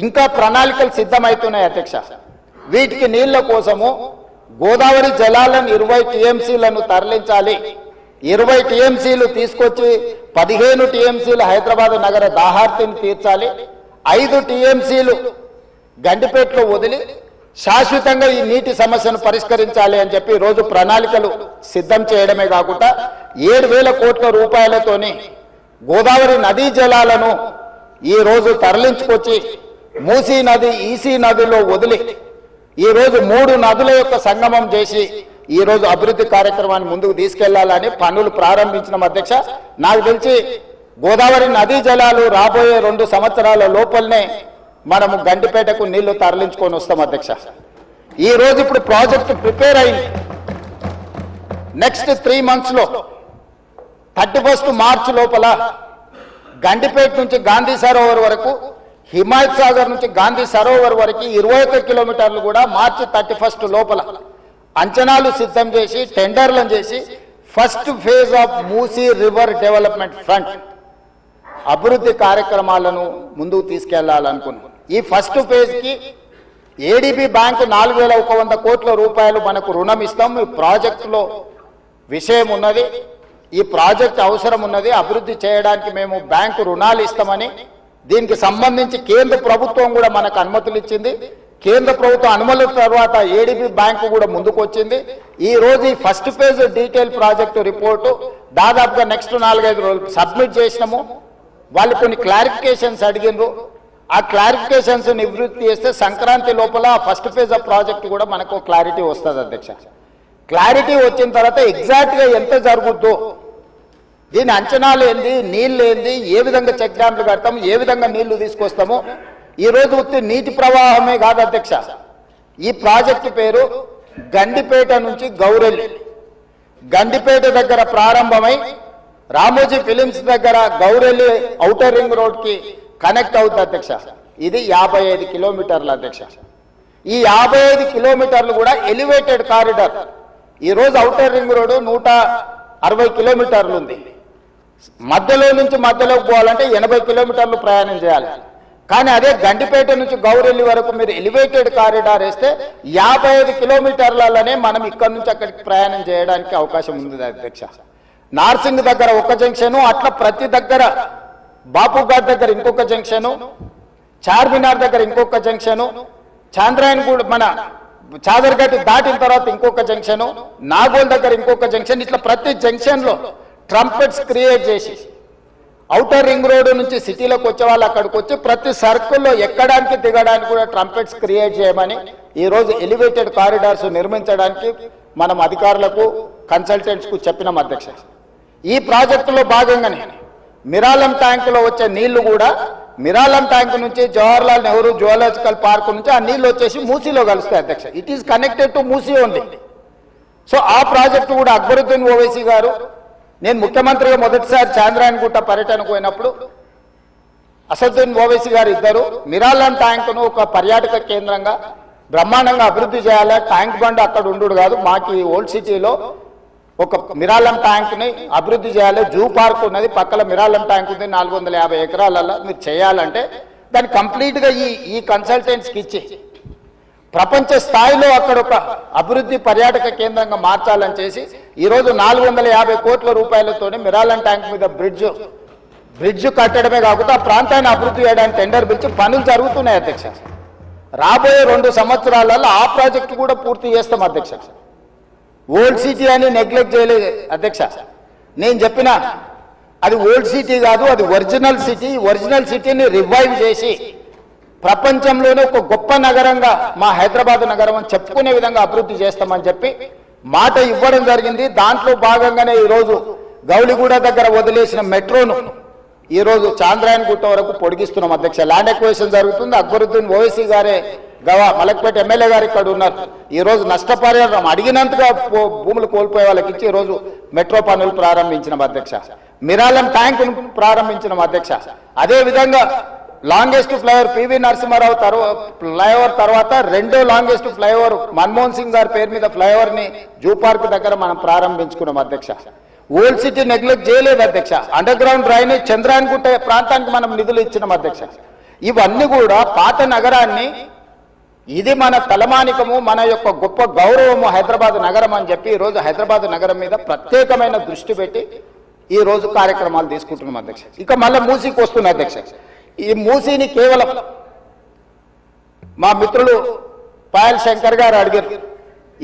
ఇంకా ప్రణాళికలు సిద్ధమవుతున్నాయి అధ్యక్ష. వీటికి నీళ్ల కోసము గోదావరి జలాలను 20 టీఎంసీలను తరలించాలి. 20 టీఎంసీలు తీసుకొచ్చి 15 టీఎంసీలు హైదరాబాద్ నగర దాహార్తిని తీర్చాలి. 5 టీఎంసీలు గండిపేటలో వదిలి శాశ్వతంగా ఈ నీటి సమస్యను పరిష్కరించాలి అని చెప్పి రోజు ప్రణాళికలు సిద్ధం చేయడమే కాకుండా 7,000 కోట్ల రూపాయలతోని గోదావరి నదీ జలాలను ఈ రోజు తరలించుకొచ్చి మూసీ నది, ఈసీ నదిలో వదిలి ఈ రోజు 3 నదుల యొక్క సంగమం చేసి ఈ రోజు అభివృద్ధి కార్యక్రమాన్ని ముందుకు తీసుకెళ్లాలని పనులు ప్రారంభించిన అధ్యక్ష. నాకు తెలిసి గోదావరి నదీ జలాలు రాబోయే 2 సంవత్సరాల లోపలనే మనము గండిపేటకు నీళ్లు తరలించుకొని వస్తాం అధ్యక్ష. ఈ రోజు ఇప్పుడు ప్రాజెక్టు ప్రిపేర్ అయింది. నెక్స్ట్ 3 months లో 31 మార్చ్ లోపల గండిపేట నుంచి గాంధీ సరోవర్ వరకు, హిమాయత్ సాగర్ నుంచి గాంధీ సరోవర్ వరకు 21 కిలోమీటర్లు కూడా మార్చి 31 లోపల అంచనాలు సిద్ధం చేసి టెండర్లను చేసి first phase of Musi river development front అభివృద్ధి కార్యక్రమాలను ముందుకు తీసుకెళ్లాలనుకున్నాం. ఈ ఫస్ట్ ఫేజ్ కి ఏడీబీ బ్యాంకు 4,100 కోట్ల రూపాయలు మనకు రుణం ఇస్తాం. ఈ ప్రాజెక్టులో విషయం ఉన్నది, ఈ ప్రాజెక్ట్ అవసరం ఉన్నది, అభివృద్ధి చేయడానికి మేము బ్యాంకు రుణాలు ఇస్తామని దీనికి సంబంధించి కేంద్ర ప్రభుత్వం కూడా మనకు అనుమతులు ఇచ్చింది. కేంద్ర ప్రభుత్వం అనుమతుల తర్వాత ఏడీబీ బ్యాంకు కూడా ముందుకు వచ్చింది. ఈ రోజు ఈ first phase detail project report దాదాపుగా నెక్స్ట్ 4-5 రోజులు సబ్మిట్ చేసినాము. వాళ్ళు కొన్ని క్లారిఫికేషన్స్ అడిగినారు. ఆ క్లారిఫికేషన్స్ నివృత్తి చేస్తే సంక్రాంతి లోపల ఫస్ట్ ఫేజ్ ఆఫ్ ప్రాజెక్ట్ కూడా మనకు క్లారిటీ వస్తుంది అధ్యక్ష. క్లారిటీ వచ్చిన తర్వాత ఎగ్జాక్ట్గా ఎంత జరుగుద్దో, దీని అంచనాలు ఏంది, నీళ్ళు ఏంది, ఏ విధంగా చెక్ డ్యామ్లు కడతాము, ఏ విధంగా నీళ్లు తీసుకొస్తాము. ఈ రోజు ఉత్తి నీటి ప్రవాహమే కాదు అధ్యక్ష, ఈ ప్రాజెక్టు పేరు గండిపేట నుంచి గౌరెల్లి. గండిపేట దగ్గర ప్రారంభమై రామోజీ ఫిలిమ్స్ దగ్గర గౌరెల్లి ఔటర్ రింగ్ రోడ్ కి కనెక్ట్ అవుతుంది అధ్యక్ష. ఇది 55 కిలోమీటర్లు అధ్యక్ష. ఈ 55 కిలోమీటర్లు కూడా ఎలివేటెడ్ కారిడార్. ఈ రోజు ఔటర్ రింగ్ రోడ్ 160 కిలోమీటర్లు ఉంది. మధ్యలో నుంచి మధ్యలోకి పోవాలంటే 80 కిలోమీటర్లు ప్రయాణం చేయాలి. కానీ అదే గండిపేట నుంచి గౌరెల్లి వరకు మీరు ఎలివేటెడ్ కారిడార్ వేస్తే 55 కిలోమీటర్లలోనే మనం ఇక్కడ నుంచి అక్కడికి ప్రయాణం చేయడానికి అవకాశం ఉంది అధ్యక్ష. నార్సింగ్ దగ్గర ఒక జంక్షను, అట్లా ప్రతి దగ్గర బాపుఘాట్ దగ్గర ఇంకొక జంక్షను, చార్మినార్ దగ్గర ఇంకొక జంక్షను, చాంద్రాయన్ కూడా మన చాదర్ఘట్ దాటిన తర్వాత ఇంకొక జంక్షను, నాగోల్ దగ్గర ఇంకొక జంక్షన్, ఇట్లా ప్రతి జంక్షన్ లో ట్రంపెట్స్ క్రియేట్ చేసి ఔటర్ రింగ్ రోడ్ నుంచి సిటీలోకి వచ్చే వాళ్ళు అక్కడికి వచ్చి ప్రతి సర్కిల్లో ఎక్కడానికి దిగడానికి కూడా ట్రంపెట్స్ క్రియేట్ చేయమని ఈ రోజు ఎలివేటెడ్ కారిడార్స్ నిర్మించడానికి మనం అధికారులకు కన్సల్టెంట్స్ కు చెప్పినాం అధ్యక్ష. ఈ ప్రాజెక్టులో భాగంగానే మిరాలం ట్యాంకులో వచ్చే నీళ్లు కూడా మిరాలం ట్యాంక్ నుంచి జవహర్లాల్ నెహ్రూ జువాలజికల్ పార్క్ నుంచి ఆ నీళ్లు వచ్చేసి మూసీలో కలుస్తాయి అధ్యక్ష. It is connected to Musi only. So ఆ ప్రాజెక్టు కూడా అక్బరుద్దీన్ ఓవైసీ గారు, నేను ముఖ్యమంత్రిగా మొదటిసారి చాంద్రాయన్ గుట్ట పర్యటనకు పోయినప్పుడు అసదుద్దీన్ ఓవైసీ గారు ఇద్దరు మిరాలం ట్యాంకును ఒక పర్యాటక కేంద్రంగా బ్రహ్మాండంగా అభివృద్ధి చేయాలి, ట్యాంక్ బండ్ అక్కడ ఉండు కాదు, మాకు ఈ ఓల్డ్ సిటీలో ఒక మిరాలం ట్యాంక్ని అభివృద్ధి చేయాలి, జూ పార్క్ ఉన్నది, పక్కన మిరాలం ట్యాంక్ ఉంది 450 ఎకరాలలో, మీరు చేయాలంటే దాన్ని కంప్లీట్గా ఈ కన్సల్టెంట్స్కి ఇచ్చి ప్రపంచ స్థాయిలో అక్కడ ఒక అభివృద్ధి పర్యాటక కేంద్రంగా మార్చాలని చేసి ఈరోజు 450 కోట్ల రూపాయలతోనే మిరాలం ట్యాంక్ మీద బ్రిడ్జ్ కట్టడమే కాకుండా ఆ ప్రాంతాన్ని అభివృద్ధి చేయడానికి టెండర్ పిలిచి పనులు జరుగుతున్నాయి అధ్యక్ష. రాబోయే 2 సంవత్సరాలలో ఆ ప్రాజెక్టు కూడా పూర్తి చేస్తాం అధ్యక్ష. ఓల్డ్ సిటీ అని నెగ్లెక్ట్ చేయలేదు అధ్యక్ష. నేను చెప్పిన అది ఓల్డ్ సిటీ కాదు, అది ఒరిజినల్ సిటీ. ఒరిజినల్ సిటీని రివైవ్ చేసి ప్రపంచంలోనే ఒక గొప్ప నగరంగా మా హైదరాబాద్ నగరం అని చెప్పుకునే విధంగా అభివృద్ధి చేస్తామని చెప్పి మాట ఇవ్వడం జరిగింది. దాంట్లో భాగంగానే ఈరోజు గౌలిగూడ దగ్గర వదిలేసిన మెట్రోను ఈరోజు చాంద్రాయన్ గుట్ట వరకు పొడిగిస్తున్నాం అధ్యక్ష. ల్యాండ్ ఎక్వేషన్ జరుగుతుంది. అక్బరుద్దీన్ ఓవైసీ గారే మలక్పేట ఎమ్మెల్యే గారు ఇక్కడ ఉన్నారు. ఈరోజు నష్టపరిహారం అడిగినంతగా భూములు కోల్పోయే వాళ్ళకి ఇచ్చి ఈరోజు మెట్రో పనులు ప్రారంభించిన అధ్యక్ష. మిరాలం ట్యాంక్ ప్రారంభించిన అధ్యక్ష. అదే విధంగా longest flyover PV Narasimha Rao flyover తర్వాత రెండో లాంగెస్ట్ ఫ్లైఓవర్ మన్మోహన్ సింగ్ గారి పేరు మీద ఫ్లైఓవర్ ని జూ పార్క్ దగ్గర మనం ప్రారంభించుకున్నాం అధ్యక్ష. ఓల్డ్ సిటీ నెగ్లెక్ట్ చేయలేదు అధ్యక్ష. అండర్ గ్రౌండ్ డ్రైనేజ్ చంద్రాయన్ గుట్ట ప్రాంతానికి మనం నిధులు ఇచ్చినాం అధ్యక్ష. ఇవన్నీ కూడా పాత నగరాన్ని ఇది మన తలమానికము, మన యొక్క గొప్ప గౌరవము హైదరాబాద్ నగరం అని చెప్పి ఈరోజు హైదరాబాద్ నగరం మీద ప్రత్యేకమైన దృష్టి పెట్టి ఈ రోజు కార్యక్రమాలు తీసుకుంటున్నాం అధ్యక్ష. ఇక మళ్ళీ మూసీకి వస్తున్నా అధ్యక్ష. ఈ మూసీని కేవలం మా మిత్రులు పాయల్ శంకర్ గారు అడిగారు,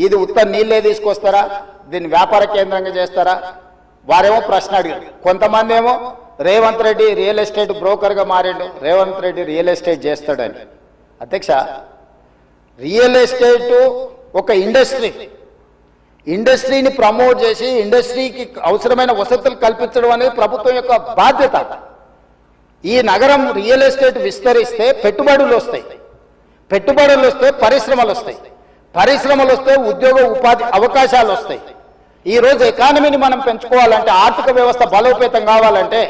ఇది ఉత్త నీళ్ళే తీసుకొస్తారా, దీన్ని వ్యాపార కేంద్రంగా చేస్తారా? వారేమో ప్రశ్న అడిగారు. కొంతమంది ఏమో రేవంత్ రెడ్డి రియల్ ఎస్టేట్ బ్రోకర్గా మారాడు, రేవంత్ రెడ్డి రియల్ ఎస్టేట్ చేస్తాడని. అధ్యక్ష, రియల్ ఎస్టేట్ ఒక ఇండస్ట్రీని ప్రమోట్ చేసి ఇండస్ట్రీకి అవసరమైన వసతులు కల్పించడం అనేది ప్రభుత్వం యొక్క బాధ్యత. ఈ నగరం రియల్ ఎస్టేట్ విస్తరిస్తే పెట్టుబడులు వస్తాయి, పెట్టుబడులు వస్తే పరిశ్రమలు వస్తాయి, పరిశ్రమలు వస్తే ఉద్యోగ ఉపాధి అవకాశాలు వస్తాయి. ఈ రోజు ఎకానమీని మనం పెంచుకోవాలంటే, ఆర్థిక వ్యవస్థ బలోపేతం కావాలంటే,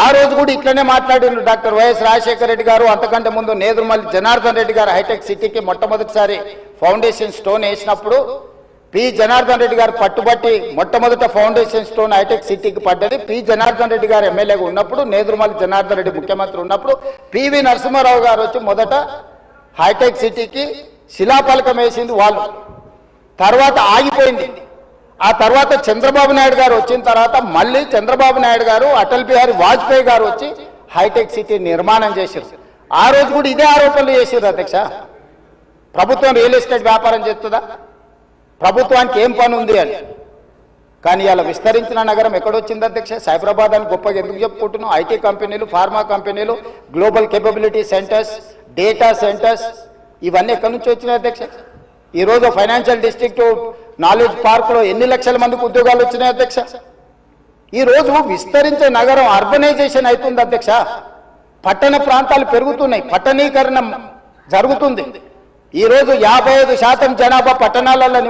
ఆ రోజు కూడా ఇట్లనే మాట్లాడిన డాక్టర్ వైఎస్ రాజశేఖర రెడ్డి గారు, అంతకంటే ముందు నేదురుమల్లి జనార్దన్ రెడ్డి గారు హైటెక్ సిటీకి మొట్టమొదటిసారి ఫౌండేషన్ స్టోన్ వేసినప్పుడు పి జనార్దన్ రెడ్డి గారు పట్టుబట్టి మొట్టమొదట ఫౌండేషన్ స్టోన్ హైటెక్ సిటీకి పడ్డది. పి జనార్దన్ రెడ్డి గారు ఎమ్మెల్యేగా ఉన్నప్పుడు, నేదురుమల్లి జనార్దన్ రెడ్డి ముఖ్యమంత్రి ఉన్నప్పుడు పివి నరసింహారావు గారు వచ్చి మొదట హైటెక్ సిటీకి శిలాఫలకం వేసింది వాళ్ళు. తర్వాత ఆగిపోయింది. ఆ తర్వాత చంద్రబాబు నాయుడు గారు వచ్చిన తర్వాత మళ్ళీ చంద్రబాబు నాయుడు గారు, అటల్ బిహారీ వాజ్పేయి గారు వచ్చి హైటెక్ సిటీ నిర్మాణం చేశారు. ఆ రోజు కూడా ఇదే ఆరోపణలు చేశారు అధ్యక్ష. ప్రభుత్వం రియల్ ఎస్టేట్ వ్యాపారం చేస్తుందా, ప్రభుత్వానికి ఏం పని ఉంది అని. కానీ ఇలా విస్తరించిన నగరం ఎక్కడొచ్చింది అధ్యక్ష? సైబరాబాద్ అని గొప్పగా ఎందుకు చెప్పుకుంటున్నాం? ఐటీ కంపెనీలు, ఫార్మా కంపెనీలు, global capability centres, data centres, ఇవన్నీ ఎక్కడి నుంచి వచ్చినాయి అధ్యక్ష? ఈరోజు ఫైనాన్షియల్ డిస్ట్రిక్ట్ నాలెడ్జ్ పార్క్లో ఎన్ని లక్షల మందికి ఉద్యోగాలు వచ్చినాయి అధ్యక్ష? ఈరోజు విస్తరించే నగరం అర్బనైజేషన్ అవుతుంది అధ్యక్ష. పట్టణ ప్రాంతాలు పెరుగుతున్నాయి, పట్టణీకరణ జరుగుతుంది. ఈరోజు 55% జనాభా పట్టణాలలో